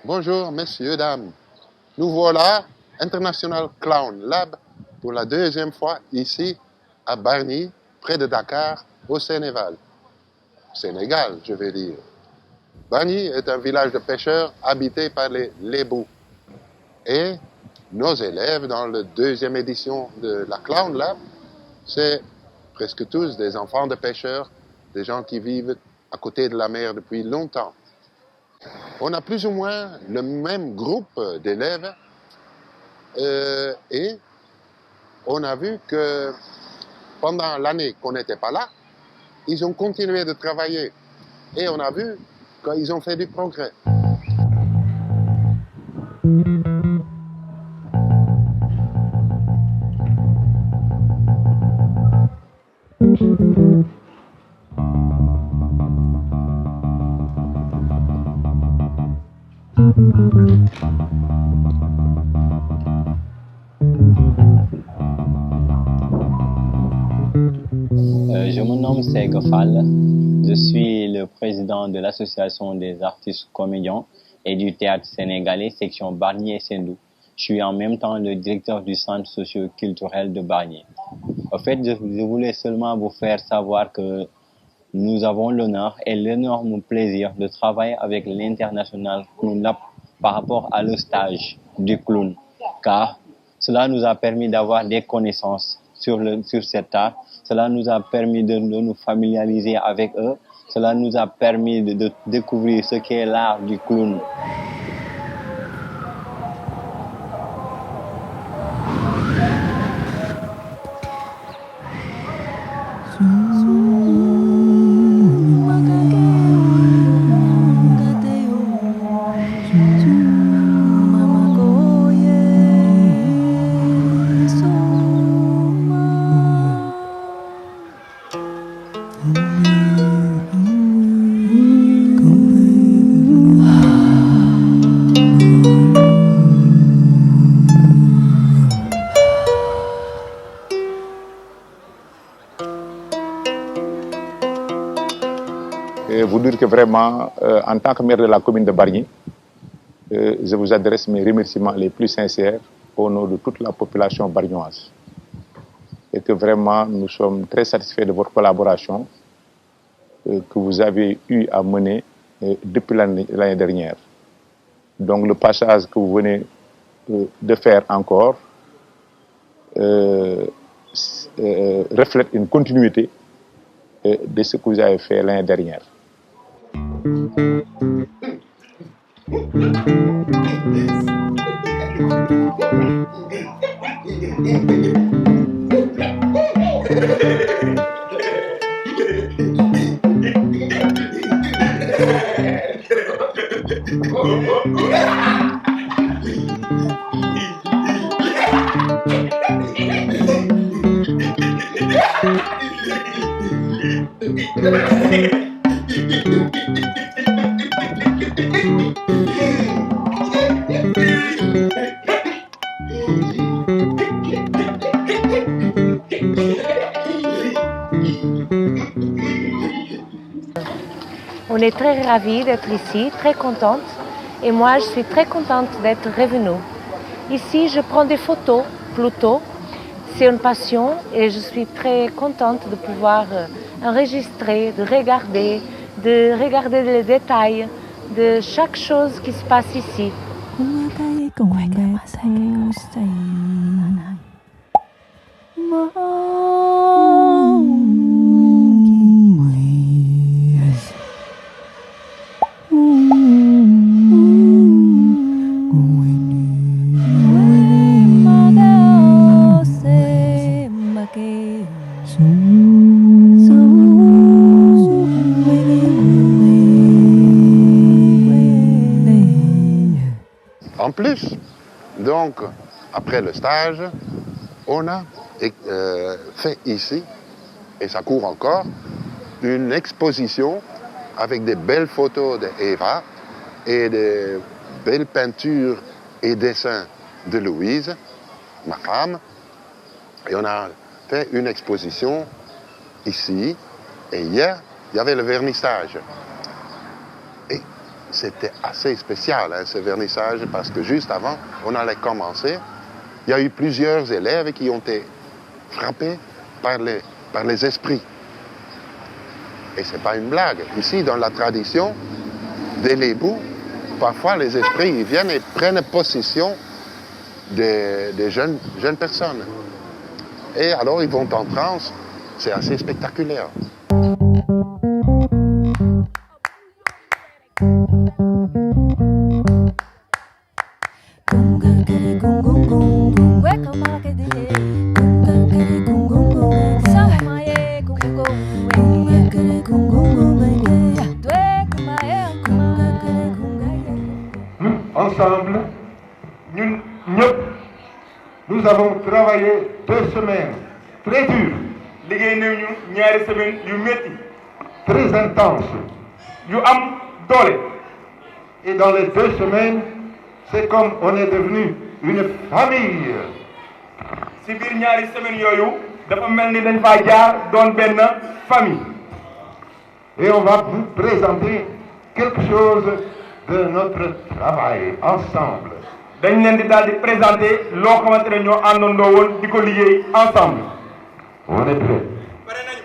Bonjour, messieurs, dames. Nous voilà, International Clown Lab, pour la deuxième fois ici, à Bargny, près de Dakar, au Sénégal. Sénégal, je veux dire. Bargny est un village de pêcheurs habité par les Lébous. Et nos élèves, dans la deuxième édition de la Clown Lab, c'est presque tous des enfants de pêcheurs, des gens qui vivent à côté de la mer depuis longtemps. On a plus ou moins le même groupe d'élèves et on a vu que pendant l'année qu'on n'était pas là, ils ont continué de travailler et on a vu qu'ils ont fait du progrès. Je me nomme Sega Fall. Je suis le président de l'association des artistes comédiens et du théâtre sénégalais, section Bargny et Sendou. Je suis en même temps le directeur du centre socio-culturel de Bargny. En fait, je voulais seulement vous faire savoir que nous avons l'honneur et l'énorme plaisir de travailler avec l'International Clown Lab par rapport à le stage du clown, car cela nous a permis d'avoir des connaissances sur cet art. Cela nous a permis de nous familiariser avec eux. Cela nous a permis de découvrir ce qu'est l'art du clown. Et vous dire que vraiment, en tant que maire de la commune de Bargny, je vous adresse mes remerciements les plus sincères au nom de toute la population bargnoise. Et que vraiment, nous sommes très satisfaits de votre collaboration que vous avez eu à mener depuis l'année dernière. Donc le passage que vous venez de faire encore reflète une continuité de ce que vous avez fait l'année dernière. On est très ravis d'être ici, très contente. Et moi, je suis très contente d'être revenue. Ici, je prends des photos, plutôt. C'est une passion et je suis très contente de pouvoir enregistrer, de regarder les détails de chaque chose qui se passe ici. En plus, donc, après le stage, on a fait ici, et ça court encore, une exposition avec des belles photos d'Eva et des belles peintures et dessins de Louise, ma femme. Et on a fait une exposition ici. Et hier, il y avait le vernissage. Et c'était assez spécial, hein, ce vernissage, parce que juste avant, on allait commencer. Il y a eu plusieurs élèves qui ont été frappés par les esprits. Et ce n'est pas une blague. Ici, dans la tradition des Lébous, parfois les esprits ils viennent et prennent possession des jeunes personnes. Et alors ils vont en transe. C'est assez spectaculaire. Ensemble, nous avons travaillé 2 semaines très dures, très intenses. Et dans les 2 semaines, c'est comme on est devenu une famille. Et on va vous présenter quelque chose de notre travail ensemble. dañ leen di daal di présenter loo xamante ne ñoo àndandoo woon di ko liggéey ensemble. On est prêt. pare nañu.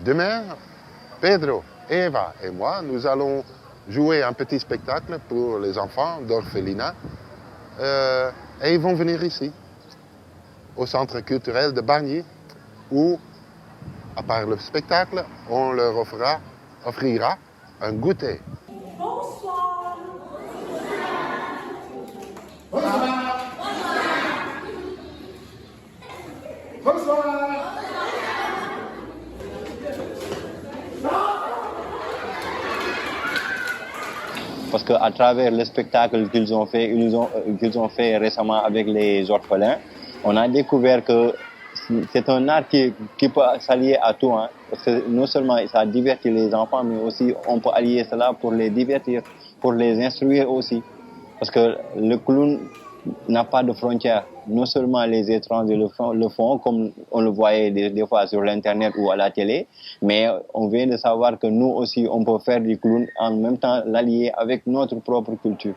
Demain, Pedro, Eva et moi, nous allons jouer un petit spectacle pour les enfants d'orphelinat. Et ils vont venir ici, au centre culturel de Bargny, où, à part le spectacle, on leur offrira un goûter. Bonsoir. Bonsoir. Bonsoir. Parce qu'à travers le spectacle qu'ils ont fait récemment avec les orphelins, on a découvert que c'est un art qui peut s'allier à tout. Hein, parce que non seulement ça divertit les enfants, mais aussi on peut allier cela pour les divertir, pour les instruire aussi. Parce que le clown n'a pas de frontières. Non seulement les étrangers le font comme on le voyait des fois sur l'internet ou à la télé, mais on vient de savoir que nous aussi on peut faire du clown en même temps l'allier avec notre propre culture.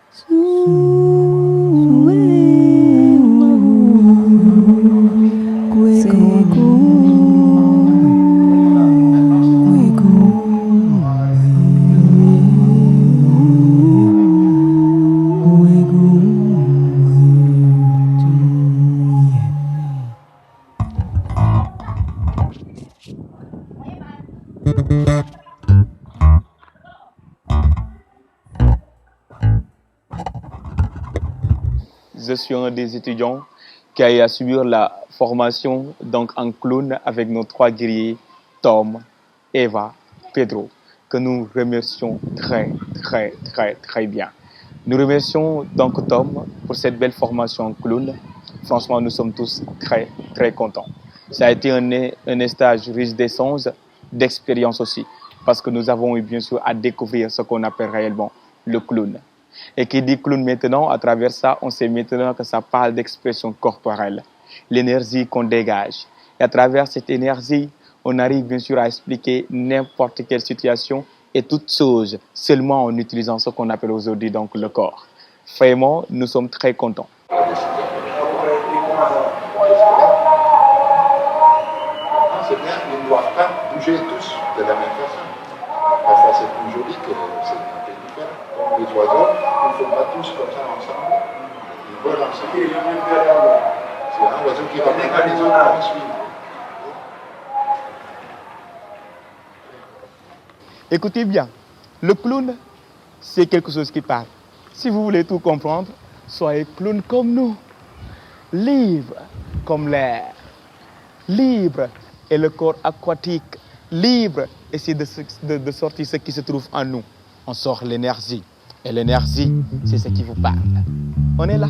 je suis un des étudiants qui a eu à subir la formation donc, en clown avec nos 3 guerriers, Tom, Eva, Pedro, que nous remercions très bien. Nous remercions donc Tom pour cette belle formation en clown. Franchement, nous sommes tous très contents. Ça a été un stage riche d'essence, d'expérience aussi, parce que nous avons eu bien sûr à découvrir ce qu'on appelle réellement le clown. Et qui dit clown maintenant, à travers ça, on sait maintenant que ça parle d'expression corporelle, l'énergie qu'on dégage. Et à travers cette énergie, on arrive bien sûr à expliquer n'importe quelle situation et toute chose seulement en utilisant ce qu'on appelle aujourd'hui donc le corps. Vraiment, nous sommes très contents. C'est bien, ils ne doivent pas bouger tous de la même façon. Parfois c'est plus joli que c'est un peu différent. Comme les oiseaux, ils ne font pas tous comme ça ensemble. Ils volent ensemble. C'est un oiseau qui va bien, les autres vont suivre. Écoutez bien, le clown, c'est quelque chose qui parle. Si vous voulez tout comprendre, soyez clown comme nous. Libre comme l'air. Libre et le corps aquatique. Libre, essayez de sortir ce qui se trouve en nous. On sort l'énergie. Et l'énergie, c'est ce qui vous parle. On est là.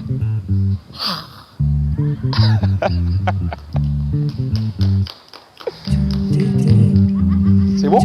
C'est bon?